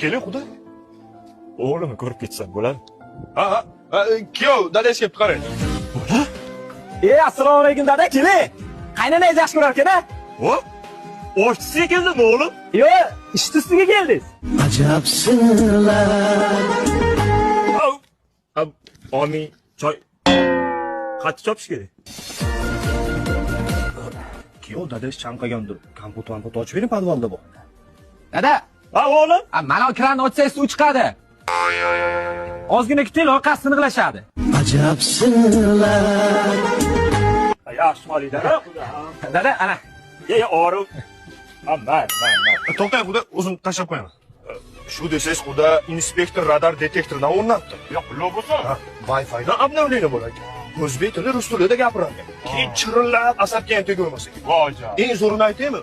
Keling xudo. O'g'limni ko'rib ketsam bo'ladi. Ha, kuyov, dadasi kelibdi qarang. Bola? Assalomu alaykum dada, keling. Qaynanangiz yaxshi ko'rar ekan-a? O? Oshchisiga keldingmi o'g'lim? Yo'q, ishchi ustiga keldingiz. Ajab sirlar. Omi, choy. Qattiq chopish kerak. Kuyov dadasi chanqagandir. Kompot ochib bering podvalda bu. Dada, Ha, o'g'lim. mana kranni ochsangiz suv chiqadi. Ozgina kutinglar, orqasi siniqlashadi. Ajab sirlar. Yaxshi qoling dada. Dada, ana. Ya, orif. Mayli. To'xtang xudo, o'zim tashlab qo'yaman. Shu desangiz xudo inspektor radar detektordan o'rnatdi. Yo'q, pullar bo'lsa. Wi-Fi'dan obnovleniya bo'lar ekan. O'zbek tili, rus tilida gapiradi. Keyin chirillab asabga ham tegolmas ekan. Voy jon. Eng zo'rini aytaymi?